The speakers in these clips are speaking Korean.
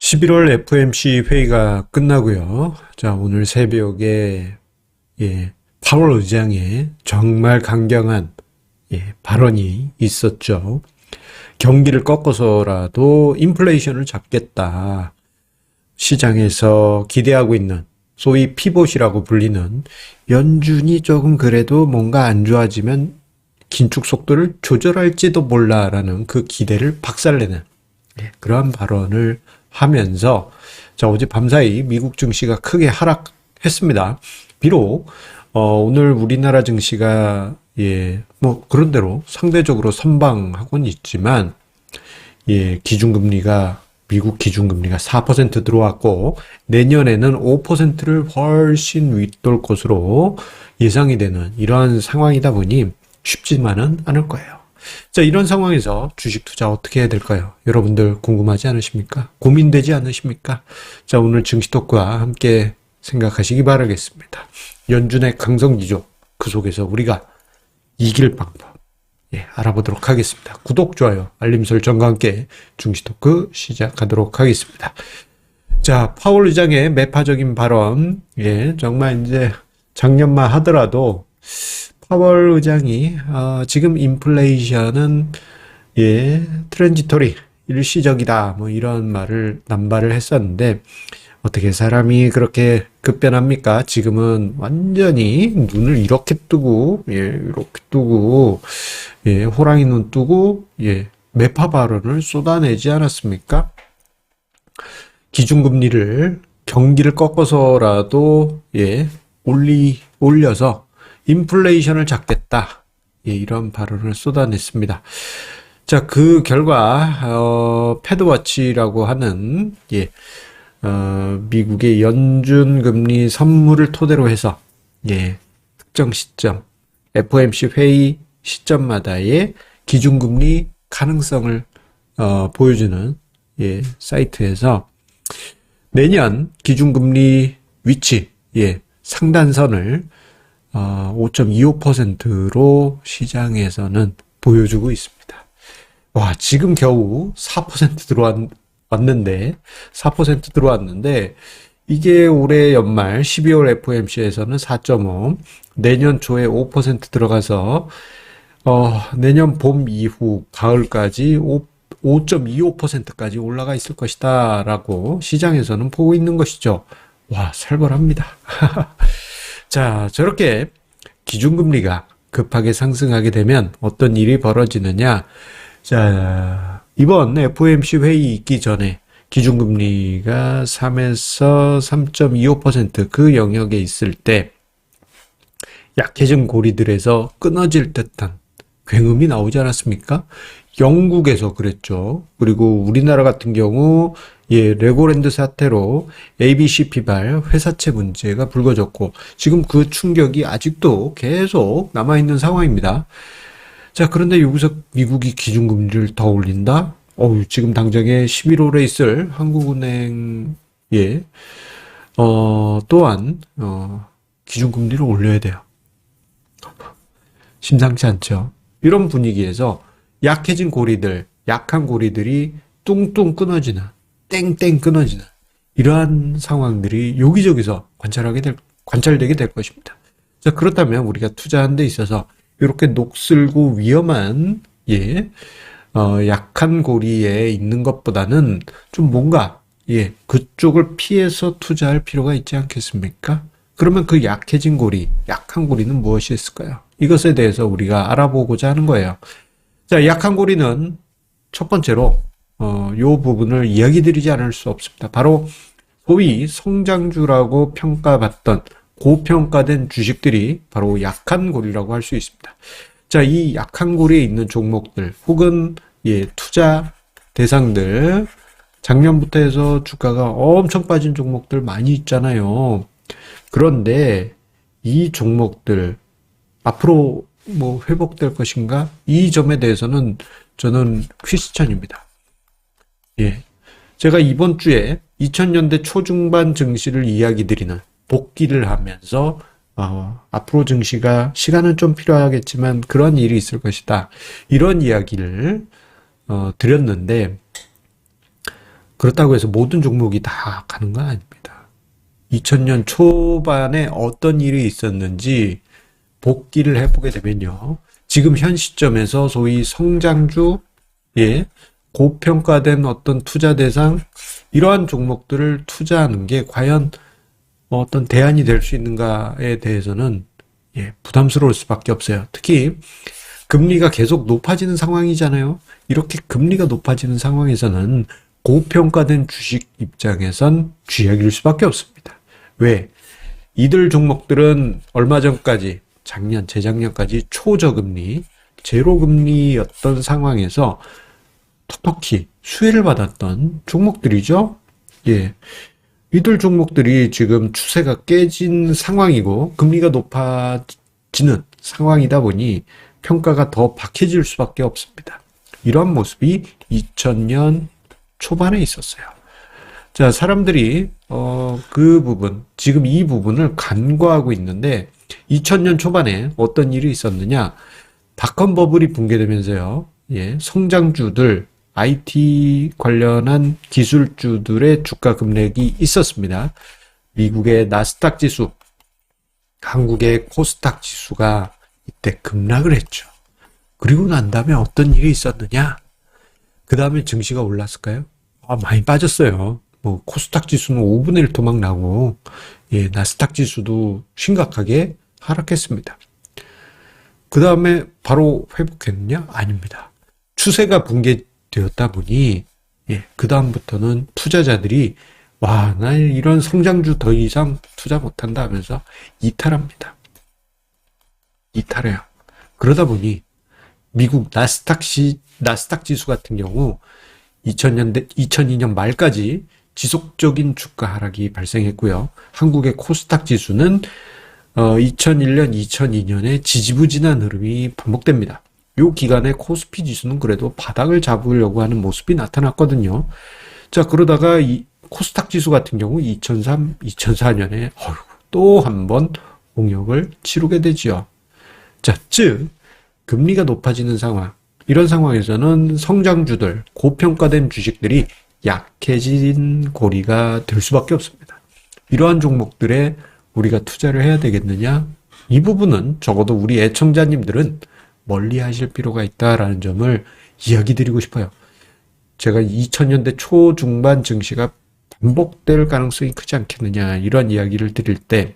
11월 FOMC 회의가 끝나고요. 자, 오늘 새벽에 파월 의장의 정말 강경한 발언이 있었죠. 경기를 꺾어서라도 인플레이션을 잡겠다. 시장에서 기대하고 있는 소위 피봇이라고 불리는 연준이 조금 그래도 뭔가 안 좋아지면 긴축 속도를 조절할지도 몰라라는 그 기대를 박살내는 그러한 발언을 하면서 자, 어제 밤사이 미국 증시가 크게 하락했습니다. 비록 오늘 우리나라 증시가 그런대로 상대적으로 선방하고는 있지만 기준금리가 미국 기준금리가 4% 들어왔고 내년에는 5%를 훨씬 윗돌 것으로 예상이 되는 이러한 상황이다 보니 쉽지만은 않을 거예요. 자, 이런 상황에서 주식 투자 어떻게 해야 될까요? 여러분들 궁금하지 않으십니까? 고민되지 않으십니까? 자, 오늘 증시 토크와 함께 생각하시기 바라겠습니다. 연준의 강성기조, 그 속에서 우리가 이길 방법 알아보도록 하겠습니다. 구독, 좋아요, 알림 설정과 함께 증시 토크 시작하도록 하겠습니다. 자, 파월 의장의 매파적인 발언, 정말 이제 작년만 하더라도 파월 의장이 지금 인플레이션은 트랜지토리, 일시적이다 뭐 이런 말을 남발을 했었는데 어떻게 사람이 그렇게 급변합니까? 지금은 완전히 눈을 이렇게 뜨고 이렇게 뜨고 호랑이 눈 뜨고 매파 발언을 쏟아내지 않았습니까? 기준금리를 경기를 꺾어서라도 올려서 인플레이션을 잡겠다. 이런 발언을 쏟아냈습니다. 자, 그 결과 패드워치라고 하는 미국의 연준 금리 선물을 토대로 해서 특정 시점 FOMC 회의 시점마다의 기준금리 가능성을 보여주는 사이트에서 내년 기준금리 위치 상단선을 5.25%로 시장에서는 보여주고 있습니다. 와, 지금 겨우 4% 들어왔는데 이게 올해 연말 12월 FOMC에서는 4.5, 내년 초에 5% 들어가서 내년 봄 이후 가을까지 5.25%까지 올라가 있을 것이다 라고 시장에서는 보고 있는 것이죠. 와, 살벌합니다. 자, 저렇게 기준금리가 급하게 상승하게 되면 어떤 일이 벌어지느냐. 자, 이번 FOMC 회의 있기 전에 기준금리가 3에서 3.25% 그 영역에 있을 때 약해진 고리들에서 끊어질 듯한 굉음이 나오지 않았습니까? 영국에서 그랬죠. 그리고 우리나라 같은 경우 레고랜드 사태로 ABC 피발 회사채 문제가 불거졌고 지금 그 충격이 아직도 계속 남아있는 상황입니다. 자, 그런데 여기서 미국이 기준금리를 더 올린다? 지금 당장에 11월에 있을 한국은행 또한 기준금리를 올려야 돼요. 심상치 않죠. 이런 분위기에서 약해진 고리들, 약한 고리들이 뚱뚱 끊어지는, 땡땡 끊어지는 이러한 상황들이 여기저기서 관찰되게 될 것입니다. 자, 그렇다면 우리가 투자하는 데 있어서 이렇게 녹슬고 위험한 약한 고리에 있는 것보다는 좀 뭔가 그쪽을 피해서 투자할 필요가 있지 않겠습니까? 그러면 그 약해진 고리, 약한 고리는 무엇이 있을까요? 이것에 대해서 우리가 알아보고자 하는 거예요. 자, 약한 고리는 첫 번째로 요 부분을 이야기 드리지 않을 수 없습니다. 바로 소위 성장주라고 평가받던 고평가된 주식들이 바로 약한 고리라고 할 수 있습니다. 자, 이 약한 고리에 있는 종목들 혹은 투자 대상들 작년부터 해서 주가가 엄청 빠진 종목들 많이 있잖아요. 그런데 이 종목들 앞으로 회복될 것인가? 이 점에 대해서는 저는 퀴스천입니다. 제가 이번 주에 2000년대 초중반 증시를 이야기 드리는 복귀를 하면서 앞으로 증시가 시간은 좀 필요하겠지만 그런 일이 있을 것이다. 이런 이야기를 드렸는데 그렇다고 해서 모든 종목이 다 가는 건 아닙니다. 2000년 초반에 어떤 일이 있었는지 복기를 해보게 되면요. 지금 현 시점에서 소위 성장주, 예, 고평가된 어떤 투자 대상, 이러한 종목들을 투자하는 게 과연 어떤 대안이 될 수 있는가에 대해서는 부담스러울 수밖에 없어요. 특히 금리가 계속 높아지는 상황이잖아요. 이렇게 금리가 높아지는 상황에서는 고평가된 주식 입장에선 쥐약일 수밖에 없습니다. 왜? 이들 종목들은 얼마 전까지, 작년, 재작년까지 초저금리, 제로금리였던 상황에서 톡톡히 수혜를 받았던 종목들이죠. 예. 이들 종목들이 지금 추세가 깨진 상황이고 금리가 높아지는 상황이다 보니 평가가 더 박해질 수밖에 없습니다. 이러한 모습이 2000년 초반에 있었어요. 자, 사람들이 그 부분, 지금 이 부분을 간과하고 있는데 2000년 초반에 어떤 일이 있었느냐? 닷컴 버블이 붕괴되면서요. 예, 성장주들, IT 관련한 기술주들의 주가 급락이 있었습니다. 미국의 나스닥 지수, 한국의 코스닥 지수가 이때 급락을 했죠. 그리고 난 다음에 어떤 일이 있었느냐? 그 다음에 증시가 올랐을까요? 많이 빠졌어요. 뭐 코스닥 지수는 5분의 1 토막 나고, 예, 나스닥 지수도 심각하게 하락했습니다. 그 다음에 바로 회복했느냐? 아닙니다. 추세가 붕괴되었다 보니, 예, 그 다음부터는 투자자들이 와, 나 이런 성장주 더 이상 투자 못한다 하면서 이탈합니다. 이탈해요. 그러다 보니 미국 나스닥 지수 같은 경우 2002년 말까지 지속적인 주가 하락이 발생했고요. 한국의 코스닥 지수는 2001년, 2002년에 지지부진한 흐름이 반복됩니다. 이 기간에 코스피 지수는 그래도 바닥을 잡으려고 하는 모습이 나타났거든요. 자, 그러다가 이 코스닥 지수 같은 경우 2003, 2004년에 또 한 번 공역을 치르게 되지요. 자, 즉 금리가 높아지는 상황, 이런 상황에서는 성장주들, 고평가된 주식들이 약해진 고리가 될 수밖에 없습니다. 이러한 종목들에 우리가 투자를 해야 되겠느냐? 이 부분은 적어도 우리 애청자님들은 멀리 하실 필요가 있다라는 점을 이야기 드리고 싶어요. 제가 2000년대 초중반 증시가 반복될 가능성이 크지 않겠느냐, 이런 이야기를 드릴 때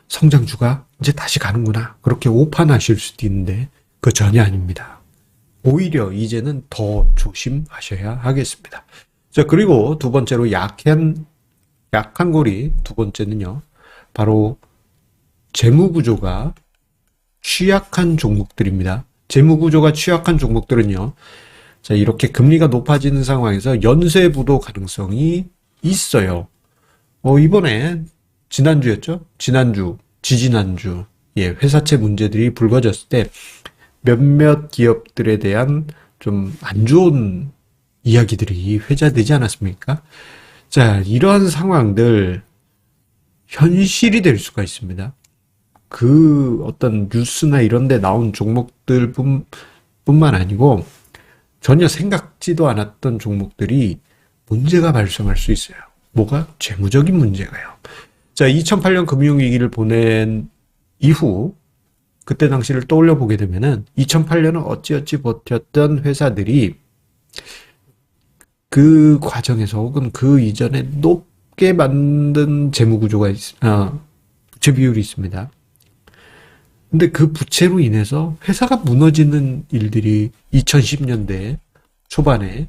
성장주가 이제 다시 가는구나, 그렇게 오판하실 수도 있는데 그거 전혀 아닙니다. 오히려 이제는 더 조심하셔야 하겠습니다. 자, 그리고 두 번째로 약한 고리, 두 번째는요, 바로 재무구조가 취약한 종목들입니다. 재무구조가 취약한 종목들은요, 자, 이렇게 금리가 높아지는 상황에서 연쇄부도 가능성이 있어요. 이번에 지난주였죠? 지지난주, 예, 회사채 문제들이 불거졌을 때 몇몇 기업들에 대한 좀 안 좋은 이야기들이 회자되지 않았습니까? 자, 이러한 상황들 현실이 될 수가 있습니다. 그 어떤 뉴스나 이런 데 나온 종목들 뿐만 아니고 전혀 생각지도 않았던 종목들이 문제가 발생할 수 있어요. 뭐가? 재무적인 문제가요. 자, 2008년 금융위기를 보낸 이후 그때 당시를 떠올려 보게 되면은 2008년은 어찌어찌 버텼던 회사들이 그 과정에서 혹은 그 이전에 높게 만든 재무구조가 부채 비율이 있습니다. 근데 그 부채로 인해서 회사가 무너지는 일들이 2010년대 초반에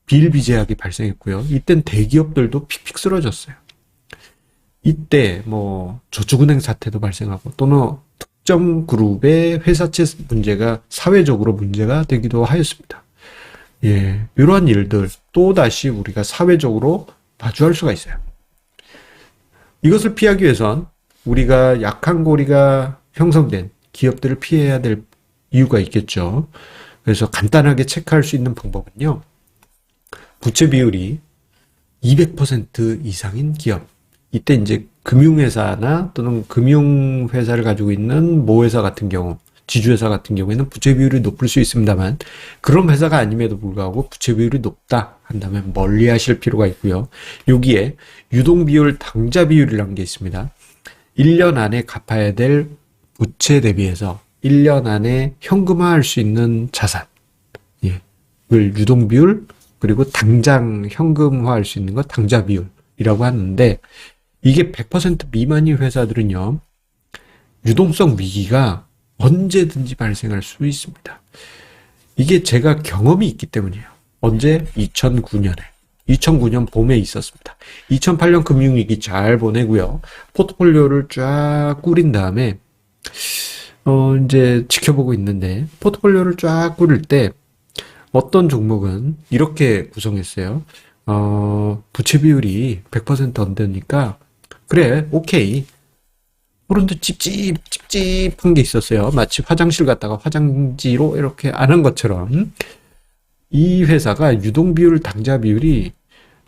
비일비재하게 발생했고요. 이땐 대기업들도 픽픽 쓰러졌어요. 이때 뭐 저축은행 사태도 발생하고 또는 특정 그룹의 회사채 문제가 사회적으로 문제가 되기도 하였습니다. 예, 이러한 일들 또다시 우리가 사회적으로 마주할 수가 있어요. 이것을 피하기 위해선 우리가 약한 고리가 형성된 기업들을 피해야 될 이유가 있겠죠. 그래서 간단하게 체크할 수 있는 방법은요, 부채 비율이 200% 이상인 기업, 이때 이제 금융회사나 또는 금융회사를 가지고 있는 모회사 같은 경우, 지주회사 같은 경우에는 부채 비율이 높을 수 있습니다만 그런 회사가 아님에도 불구하고 부채 비율이 높다 한다면 멀리 하실 필요가 있고요. 여기에 유동비율, 당좌비율이라는 게 있습니다. 1년 안에 갚아야 될 부채 대비해서 1년 안에 현금화할 수 있는 자산, 예, 을 유동비율, 그리고 당장 현금화할 수 있는 것 당좌비율이라고 하는데 이게 100% 미만인 회사들은요, 유동성 위기가 언제든지 발생할 수 있습니다. 이게 제가 경험이 있기 때문이에요. 언제? 2009년 봄에 있었습니다. 2008년 금융위기 잘 보내고요. 포트폴리오를 쫙 꾸린 다음에 이제 지켜보고 있는데 포트폴리오를 쫙 꾸릴 때 어떤 종목은 이렇게 구성했어요. 부채 비율이 100% 안 되니까 그래, 오케이. 그런데 찝찝한 게 있었어요. 마치 화장실 갔다가 화장지로 이렇게 안 한 것처럼 이 회사가 유동비율, 당좌비율이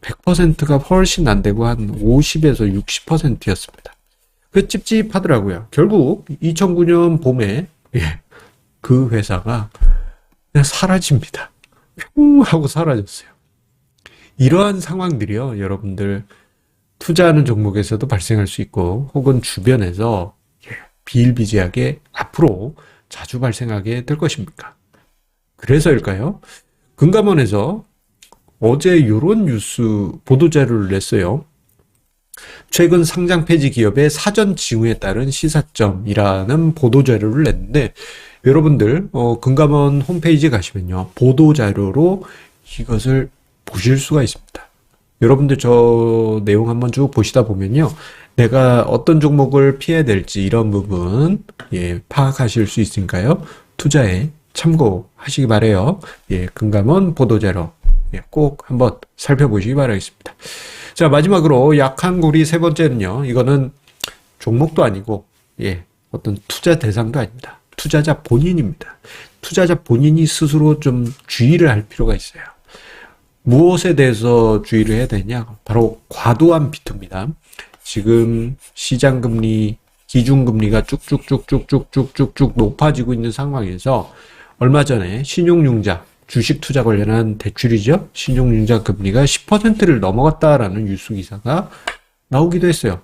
100%가 훨씬 안 되고 한 50에서 60%였습니다. 그 찝찝하더라고요. 결국 2009년 봄에 그 회사가 그냥 사라집니다. 뿅 하고 사라졌어요. 이러한 상황들이요, 여러분들 투자하는 종목에서도 발생할 수 있고 혹은 주변에서 비일비재하게 앞으로 자주 발생하게 될 것입니까? 그래서일까요? 금감원에서 어제 이런 뉴스 보도자료를 냈어요. 최근 상장 폐지 기업의 사전 징후에 따른 시사점이라는 보도자료를 냈는데 여러분들 금감원 홈페이지에 가시면요, 보도자료로 이것을 보실 수가 있습니다. 여러분들 저 내용 한번 쭉 보시다 보면요, 내가 어떤 종목을 피해야 될지 이런 부분 파악하실 수 있으니까요, 투자에 참고하시기 바래요. 금감원 보도자료 꼭 한번 살펴보시기 바라겠습니다. 자, 마지막으로 약한 고리 세 번째는요, 이거는 종목도 아니고 어떤 투자 대상도 아닙니다. 투자자 본인입니다. 투자자 본인이 스스로 좀 주의를 할 필요가 있어요. 무엇에 대해서 주의를 해야 되냐? 바로 과도한 비투입니다. 지금 시장금리, 기준금리가 쭉쭉쭉쭉쭉쭉쭉 높아지고 있는 상황에서 얼마 전에 신용융자, 주식 투자 관련한 대출이죠. 신용융자 금리가 10%를 넘어갔다라는 뉴스 기사가 나오기도 했어요.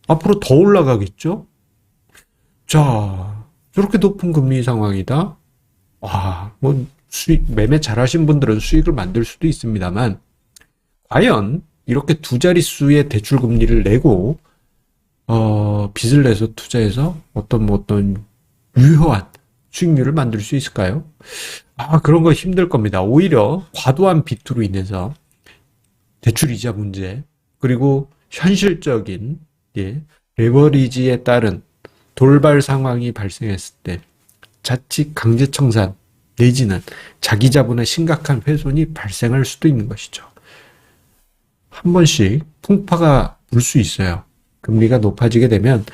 앞으로 더 올라가겠죠? 자, 저렇게 높은 금리 상황이다. 매매 잘하신 분들은 수익을 만들 수도 있습니다만, 과연 이렇게 두 자릿수의 대출 금리를 내고, 빚을 내서 투자해서 어떤 유효한 수익률을 만들 수 있을까요? 그런 거 힘들 겁니다. 오히려 과도한 빚으로 인해서 대출이자 문제, 그리고 현실적인, 레버리지에 따른 돌발 상황이 발생했을 때 자칫 강제청산 내지는 자기 자본의 심각한 훼손이 발생할 수도 있는 것이죠. 한 번씩 풍파가 불 수 있어요. 금리가 높아지게 되면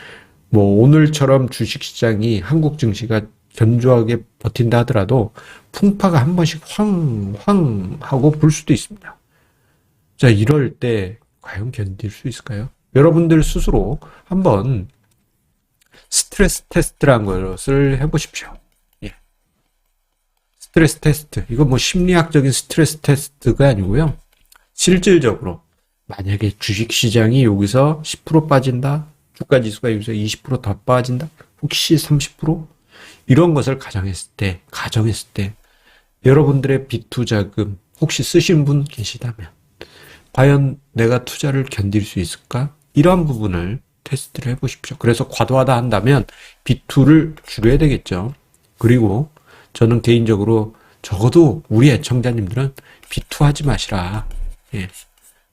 오늘처럼 주식시장이 한국 증시가 견조하게 버틴다 하더라도 풍파가 한 번씩 황 하고 불 수도 있습니다. 자, 이럴 때 과연 견딜 수 있을까요? 여러분들 스스로 한번 스트레스 테스트라는 것을 해보십시오. 스트레스 테스트. 이거 심리학적인 스트레스 테스트가 아니고요. 실질적으로 만약에 주식시장이 여기서 10% 빠진다. 주가지수가 여기서 20% 더 빠진다. 혹시 30%? 이런 것을 가정했을 때 여러분들의 빚투자금 혹시 쓰신 분 계시다면 과연 내가 투자를 견딜 수 있을까? 이러한 부분을 테스트를 해보십시오. 그래서 과도하다 한다면 빚투를 줄여야 되겠죠. 그리고 저는 개인적으로 적어도 우리 애청자님들은 빚투하지 마시라.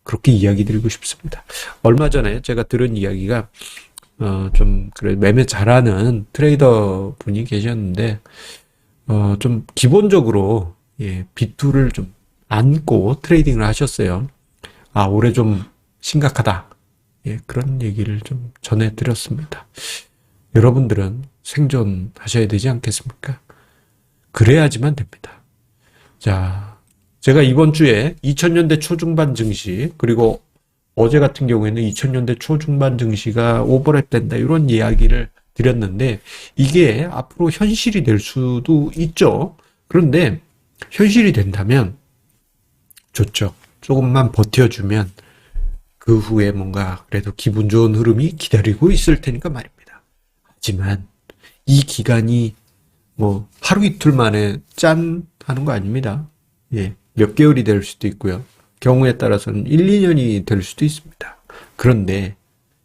그렇게 이야기 드리고 싶습니다. 얼마 전에 제가 들은 이야기가 매매 잘하는 트레이더 분이 계셨는데 좀 기본적으로 빚투를 좀 안고 트레이딩을 하셨어요. 올해 좀 심각하다. 그런 얘기를 좀 전해드렸습니다. 여러분들은 생존하셔야 되지 않겠습니까? 그래야지만 됩니다. 자, 제가 이번 주에 2000년대 초중반 증시, 그리고 어제 같은 경우에는 2000년대 초중반 증시가 오버랩된다, 이런 이야기를 드렸는데 이게 앞으로 현실이 될 수도 있죠. 그런데 현실이 된다면 좋죠. 조금만 버텨주면 그 후에 뭔가 그래도 기분 좋은 흐름이 기다리고 있을 테니까 말입니다. 하지만 이 기간이 뭐 하루 이틀 만에 짠 하는 거 아닙니다. 예, 몇 개월이 될 수도 있고요. 경우에 따라서는 1, 2년이 될 수도 있습니다. 그런데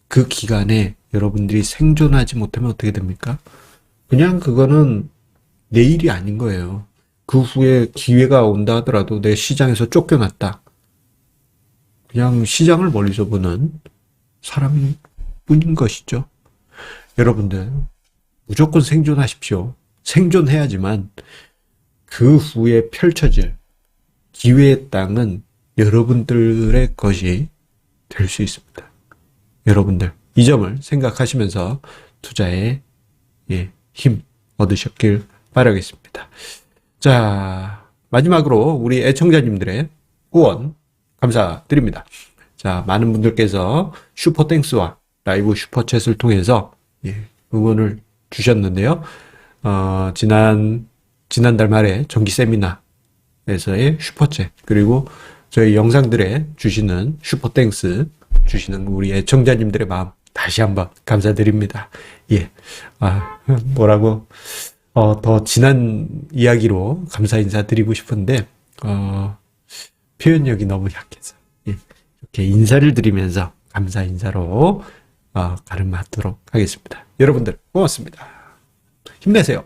그 기간에 여러분들이 생존하지 못하면 어떻게 됩니까? 그냥 그거는 내일이 아닌 거예요. 그 후에 기회가 온다 하더라도 내 시장에서 쫓겨났다. 그냥 시장을 멀리서 보는 사람일 뿐인 것이죠. 여러분들 무조건 생존하십시오. 생존해야지만 그 후에 펼쳐질 기회의 땅은 여러분들의 것이 될 수 있습니다. 여러분들 이 점을 생각하시면서 투자에 힘 얻으셨길 바라겠습니다. 자, 마지막으로 우리 애청자님들의 후원 감사드립니다. 자, 많은 분들께서 슈퍼땡스와 라이브 슈퍼챗을 통해서 응원을 주셨는데요. 지난달 말에 정기 세미나에서의 슈퍼챗, 그리고 저희 영상들에 주시는 슈퍼땡스 주시는 우리 애청자님들의 마음 다시 한번 감사드립니다. 예. 더 진한 이야기로 감사 인사드리고 싶은데, 표현력이 너무 약해서, 이렇게 인사를 드리면서 감사 인사로, 가름하도록 하겠습니다. 여러분들 고맙습니다. 힘내세요.